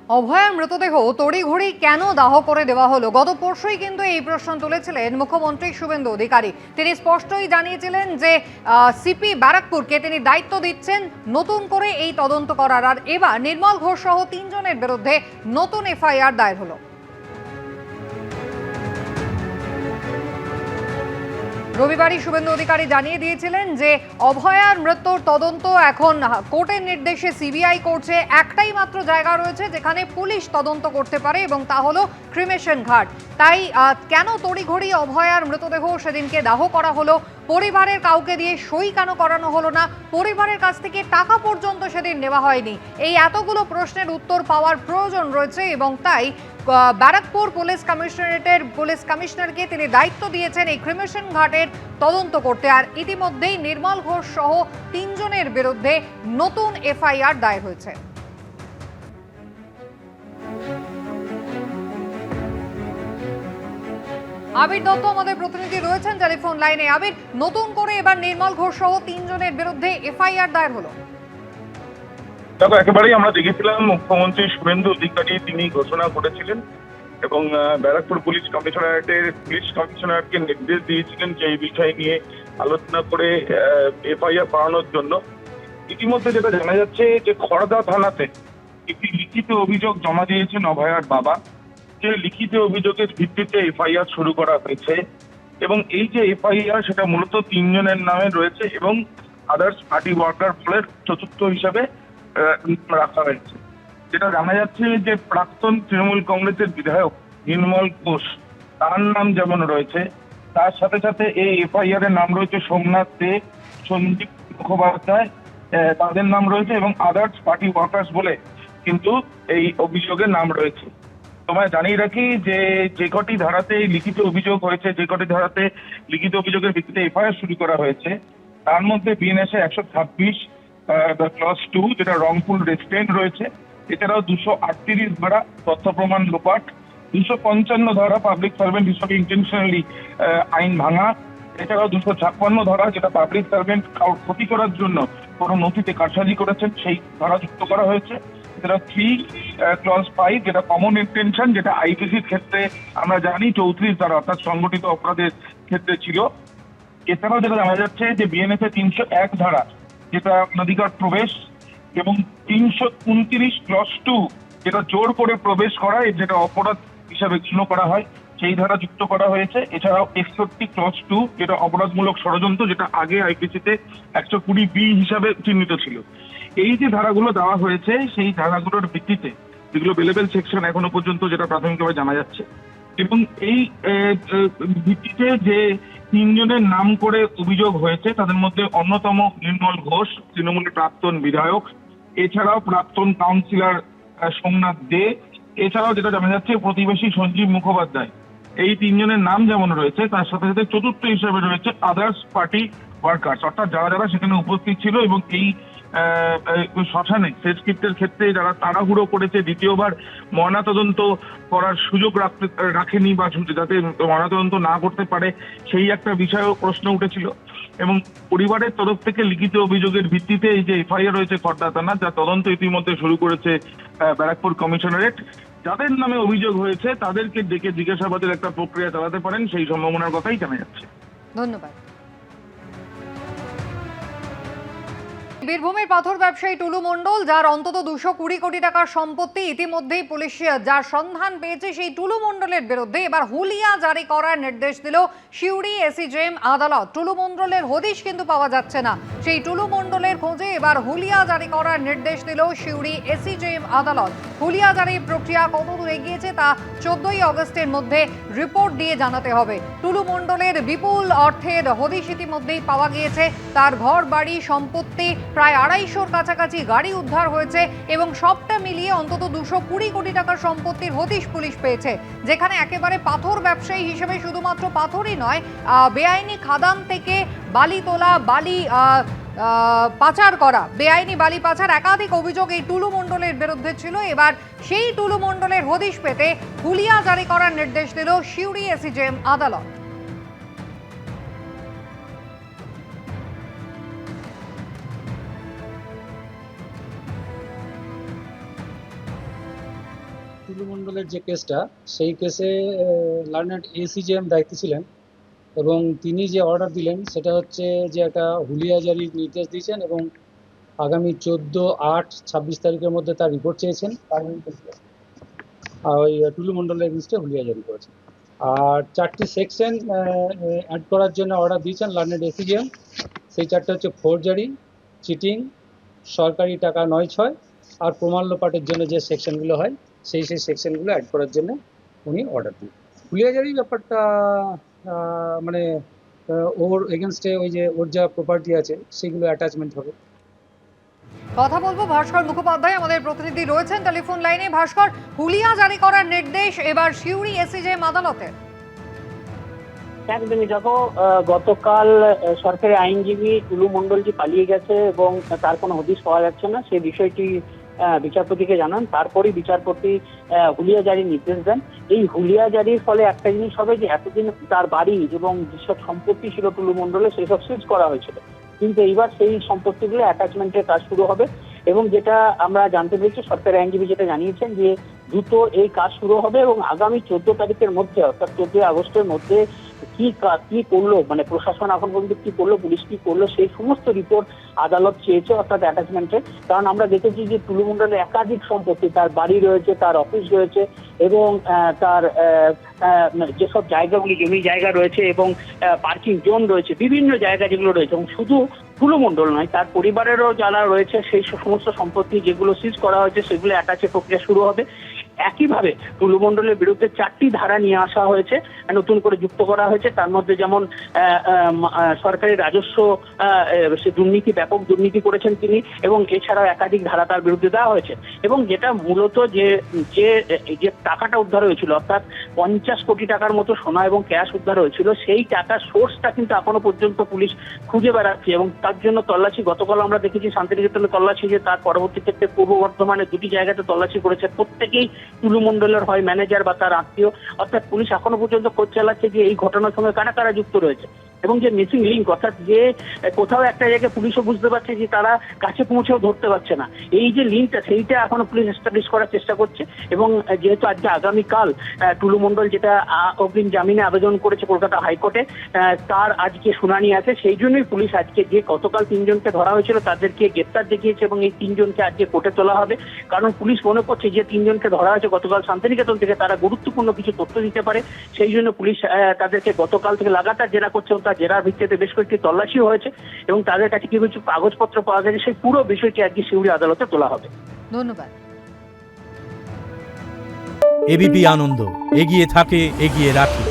অভয়ার মৃতদেহ তড়িঘড়ি কেন দাহ করে দেওয়া হলো? গত পরশুই কিন্তু এই প্রশ্ন তুলেছিলেন মুখ্যমন্ত্রী শুভেন্দু অধিকারী। তিনি স্পষ্টই জানিয়েছিলেন যে সিপি ব্যারাকপুরকে তিনি দায়িত্ব দিচ্ছেন নতুন করে এই তদন্ত করার। আর এবার নির্মল ঘোষ সহ 3 জনের বিরুদ্ধে নতুন এফআইআর দায়ের হলো। রবিবারই শুভেন্দু অধিকারী জানিয়ে দিয়েছিলেন যে অভয়ার মৃত্যুর তদন্ত এখন কোর্টের নির্দেশে সিবিআই করছে। একটাই মাত্র জায়গা রয়েছে যেখানে পুলিশ তদন্ত করতে পারে এবং তা হলো ক্রিমেশন ঘাট। তাই কেন তড়িঘড়ি অভয়ার মৃতদেহ সেদিনকে দাহ করা হলো? পরিবারের কাউকে দিয়ে সই কেন করানো হলো না? পরিবারের কাছ থেকে টাকা পর্যন্ত সেদিন নেওয়া হয়নি। এই এতগুলো প্রশ্নের উত্তর পাওয়ার প্রয়োজন রয়েছে এবং তাই ব্যারাকপুর পুলিশ কমিশনারকে তিনি দায়িত্ব দিয়েছেন এই ক্রিমেশন ঘাটের তদন্ত করতে। আর ইতিমধ্যেই নির্মল ঘোষ সহ 3 জনের বিরুদ্ধে নতুন এফআইআর দায়ের হয়েছে। আবির দত্ত আমাদের প্রতিনিধি রয়েছেন টেলিফোন লাইনে। আবির, নতুন করে এবার নির্মল ঘোষ সহ 3 জনের বিরুদ্ধে এফআইআর দায়ের হলো। দেখো, একেবারেই আমরা দেখেছিলাম মুখ্যমন্ত্রী শুভেন্দু অধিকারী তিনি ঘোষণা করেছিলেন এবং ব্যারাকপুর পুলিশ কমিশনারকে নির্দেশ দিয়েছিলেন যে এই বিষয় নিয়ে আলোচনা করে এফআইআর বাড়ানোর জন্য। ইতিমধ্যে যেটা জানা যাচ্ছে যে খড়দা থানাতে একটি লিখিত অভিযোগ জমা দিয়েছেন অভয়ার বাবা। যে লিখিত অভিযোগের ভিত্তিতে এফআইআর শুরু করা হয়েছে এবং এই যে এফআইআর সেটা মূলত 3 জনের নামে রয়েছে এবং আদার্স পার্টি ওয়ার্কার ফলের চতুর্থ হিসাবে রাখা হয়েছে। যেটা জানা যাচ্ছে যে প্রাক্তন তৃণমূল কংগ্রেসের বিধায়ক নির্মল ঘোষ তার নাম যেমন রয়েছে, তার সাথে সাথে এই এফআইআর এর নাম রয়েছে সোমনাথ দে, সঞ্জীব মুখোপাধ্যায়, তাদের নাম রয়েছে এবং আদার্স পার্টি ওয়ার্কার্স বলে কিন্তু এই অভিযোগের নাম রয়েছে। তোমায় জানিয়ে রাখি যে যে কটি ধারাতে লিখিত অভিযোগ হয়েছে, যে কটি ধারাতে লিখিত অভিযোগের ভিত্তিতে এফআইআর শুরু করা হয়েছে, তার মধ্যে বিএনএসএ 126 ক্লজ 2 যেটা রংপুর রেস্টুরেন্ট রয়েছে, এছাড়াও 238 ধারা তথ্য প্রমাণ লোপাট, 255 ধারা পাবলিক সার্ভেন্ট হিসাবে ইন্টেনশনালি আইন ভাঙা, এছাড়াও 256 ধারা যেটা পাবলিক সার্ভেন্ট ক্ষতি করার জন্য কোনো নথিতে কারসাজি করেছেন সেই ধারা যুক্ত করা হয়েছে। এছাড়া 3 ক্লজ 5 যেটা কমন ইন্টেনশন, যেটা আইপিসির ক্ষেত্রে আমরা জানি 34 ধারা অর্থাৎ সংগঠিত অপরাধের ক্ষেত্রে ছিল। এছাড়াও যেটা জানা যাচ্ছে যে বিএনএসএ 301 ধারা যেটা নদীঘাট প্রবেশ এবং 329 ক্লজ 2 যেটা জোর করে প্রবেশ করা, যেটা অপরাধ হিসাবে গণ্য করা হয়, সেই ধারা যুক্ত করা হয়েছে। এছাড়াও 61 ক্লজ 2 যেটা অপরাধমূলক ষড়যন্ত্র, যেটা আগে আইপিসিতে 120B হিসাবে চিহ্নিত ছিল। এই যে ধারাগুলো দেওয়া হয়েছে সেই ধারাগুলোর ভিত্তিতে যেগুলো বেলেবেল সেকশন এখনো পর্যন্ত যেটা প্রাথমিকভাবে জানা যাচ্ছে এবং এই ভিত্তিতে যে 3 জনের নাম করে অভিযোগ হয়েছে তাদের মধ্যে অন্যতম নির্মল ঘোষ, তৃণমূলের প্রাক্তন বিধায়ক, এছাড়াও প্রাক্তন কাউন্সিলর সোমনাথ দে, এছাড়াও যেটা জানা যাচ্ছে প্রতিবেশী সঞ্জীব মুখোপাধ্যায়। এই 3 জনের নাম যেমন রয়েছে তার সাথে সাথে চতুর্থ হিসাবে রয়েছে আদার্স পার্টি ওয়ার্কার্স, অর্থাৎ যারা যারা সেখানে উপস্থিত ছিল এবং এই শ্মশানে শেষকৃত্যের ক্ষেত্রে যারা তাড়াহুড়ো করেছে, দ্বিতীয়বার ময়নাতদন্ত করার সুযোগ রাখেনি বা যাতে ময়নাতদন্ত না করতে পারে সেই একটা বিষয়েও প্রশ্ন উঠেছিল। এবং পরিবারের তরফ থেকে লিখিত অভিযোগের ভিত্তিতে এই যে এফআইআর রয়েছে খড়দা থানা, যা তদন্ত ইতিমধ্যে শুরু করেছে ব্যারাকপুর কমিশনারেট, যাদের নামে অভিযোগ হয়েছে তাদেরকে ডেকে জিজ্ঞাসাবাদের একটা প্রক্রিয়া চালাতে পারেন সেই সম্ভাবনার কথাই জানা যাচ্ছে। ধন্যবাদ। বীরভূমের পাথর ব্যবসায়ী টুলু মণ্ডল, যার অন্তত 220 কোটি টাকার সম্পত্তি, ইতিমধ্যেই পুলিশ যার সন্ধান পেয়েছে সেই টুলু মণ্ডলের বিরুদ্ধে এবার হুলিয়া জারি করার নির্দেশ দিল সিউড়ি এসিজেএম আদালত। টুলু মণ্ডলের হদিশ কিন্তু পাওয়া যাচ্ছে না, সেই টুলু মণ্ডলের খোঁজে এবার হুলিয়া জারি করার নির্দেশ দিল সিউড়ি এসিজেএম আদালত। হুলিয়া জারির প্রক্রিয়া কতদূর এগিয়েছে তা 14ই অগস্টের মধ্যে রিপোর্ট দিয়ে জানাতে হবে। টুলু মণ্ডলের বিপুল অর্থের হদিশ ইতিমধ্যেই পাওয়া গিয়েছে। তার ঘর বাড়ি সম্পত্তি, প্রায় 250-র কাছাকাছি গাড়ি উদ্ধার হয়েছে এবং সবটা মিলিয়ে অন্তত 220 কোটি টাকার সম্পত্তির হদিশ পুলিশ পেয়েছে। যেখানে একেবারে পাথর ব্যবসায়ী হিসেবে শুধুমাত্র পাথরই নয়, বেআইনি খাদান থেকে বালি তোলা, বালি পাচার করা, বেআইনি বালি পাচার একাধিক অভিযোগ এই টুলু মণ্ডলের বিরুদ্ধে ছিল। এবার সেই টুলু মণ্ডলের হদিশ পেতে হুলিয়া জারি করার নির্দেশ দিল সিউড়ি এসিজেএম আদালত। টুলু মণ্ডলের যে কেসটা, সেই কেসে লার্নেড এসিজেএম দায়িত্বে ছিলেন এবং তিনি যে অর্ডার দিলেন সেটা হচ্ছে যে একটা হুলিয়া জারির নির্দেশ দিয়েছেন এবং আগামী 14/8/26 তারিখের মধ্যে তার রিপোর্ট চেয়েছেন। ওই টুলু মণ্ডলের এগেনস্টে হুলিয়া জারি করেছেন। আর 4টি সেকশন অ্যাড করার জন্য অর্ডার দিয়েছেন লার্নেড এসিজেএম। সেই 4টা হচ্ছে ফোরজারি, চিটিং, সরকারি টাকা 9/6 আর প্রমাণ লোপাটের জন্য যে সেকশনগুলো হয় সেই সেকশনগুলো অ্যাড করার জন্য উনি অর্ডার দিন। হুলিয়াজারি ব্যাপারটা মানে ওর এগেনস্টে ওই যে ওর যা প্রপার্টি আছে সেগুলো অ্যাটাচমেন্ট হবে। কথা বলবো ভাস্কর মুখোপাধ্যায়, আমাদের প্রতিনিধি রয়েছেন টেলিফোন লাইনে। ভাস্কর, হুলিয়া জারি করার নির্দেশ এবার সিউড়ি এসিজেএম আদালতের। একদমই দেখো, গতকাল সরকারি আইনজীবী টুলু মণ্ডলজি পালিয়ে গেছে এবং তার কোনো হদিশ পাওয়া যাচ্ছে না, সেই বিষয়টি বিচারপতিকে জানান। তারপরেই বিচারপতি হুলিয়া জারির নির্দেশ দেন। এই হুলিয়া জারির ফলে একটা জিনিস হবে যে এতদিন তার বাড়ি এবং যেসব সম্পত্তি ছিল টুলু মণ্ডলের সেসব সিজ করা হয়েছিল, কিন্তু এইবার সেই সম্পত্তিগুলো অ্যাটাচমেন্টের কাজ শুরু হবে। এবং যেটা আমরা জানতে পেরেছি, সরকারি আইনজীবী যেটা জানিয়েছেন যে দ্রুত এই কাজ শুরু হবে এবং আগামী 14 তারিখের মধ্যে, অর্থাৎ 14 আগস্টের মধ্যে কি করলো, মানে প্রশাসন এখন পর্যন্ত কি করলো, পুলিশ কি করলো, সেই সমস্ত রিপোর্ট আদালত চেয়েছে, অর্থাৎ অ্যাটাচমেন্টের। কারণ আমরা দেখেছি যে টুলু মণ্ডলের একাধিক সম্পত্তি, তার বাড়ি রয়েছে, তার অফিস রয়েছে এবং তার যেসব জায়গাগুলি জমি জায়গা রয়েছে এবং পার্কিং জোন রয়েছে, বিভিন্ন জায়গা যেগুলো রয়েছে, এবং শুধু টুলু মণ্ডল নয়, তার পরিবারেরও যারা রয়েছে সেই সমস্ত সম্পত্তি যেগুলো সিজ করা হয়েছে সেগুলো অ্যাটাচের প্রক্রিয়া শুরু হবে। একইভাবে টুলু মণ্ডলের বিরুদ্ধে 4টি ধারা নিয়ে আসা হয়েছে, নতুন করে যুক্ত করা হয়েছে। তার মধ্যে যেমন সরকারি রাজস্ব সে দুর্নীতি, ব্যাপক দুর্নীতি করেছেন তিনি, এবং এছাড়াও একাধিক ধারা তার বিরুদ্ধে দেওয়া হয়েছে। এবং যেটা মূলত যে টাকাটা উদ্ধার হয়েছিল, অর্থাৎ 50 কোটি টাকার মতো সোনা এবং ক্যাশ উদ্ধার হয়েছিল, সেই টাকার সোর্সটা কিন্তু এখনো পর্যন্ত পুলিশ খুঁজে বেড়াচ্ছে এবং তার জন্য তল্লাশি, গতকাল আমরা দেখেছি শান্তিনিকেতনে তল্লাশি, যে তার পরবর্তী ক্ষেত্রে পূর্ব বর্ধমানে 2টি জায়গাতে তল্লাশি করেছে, প্রত্যেকেই টুলু মণ্ডলের হয় ম্যানেজার বা তার আত্মীয়। অর্থাৎ পুলিশ এখনো পর্যন্ত খোঁজ চালাচ্ছে যে এই ঘটনার সঙ্গে কারা কারা যুক্ত রয়েছে এবং যে মিসিং লিঙ্ক, অর্থাৎ যে কোথাও একটা জায়গায় পুলিশও বুঝতে পারছে যে তারা কাছে পৌঁছেও ধরতে পারছে না, এই যে লিঙ্কটা, সেইটা এখনো পুলিশ এস্টাবলিশ করার চেষ্টা করছে। এবং যেহেতু আজকে আগামীকাল টুলু মণ্ডল যেটা অগ্রিম জামিনে আবেদন করেছে কলকাতা হাইকোর্টে, তার আজকে শুনানি আছে, সেই জন্যই পুলিশ আজকে যে গতকাল 3 জনকে ধরা হয়েছিল তাদেরকে গ্রেপ্তার দেখিয়েছে এবং এই 3 জনকে আজকে কোর্টে তোলা হবে। কারণ পুলিশ মনে করছে যে 3 জনকে ধরা হয়েছে গতকাল শান্তিনিকেতন থেকে, তারা গুরুত্বপূর্ণ কিছু তথ্য দিতে পারে, সেই জন্য পুলিশ তাদেরকে গতকাল থেকে লাগাতার জেরা করছে এবং তার জেরার ভিত্তিতে বেশ কয়েকটি তল্লাশিও হয়েছে এবং তাদের কাছে কিছু কাগজপত্র পাওয়া গেছে। সেই পুরো বিষয়টি আজকে সিউড়ি আদালতে তোলা হবে। ধন্যবাদ। এবিপি আনন্দ, এগিয়ে থাকে, এগিয়ে রাখে।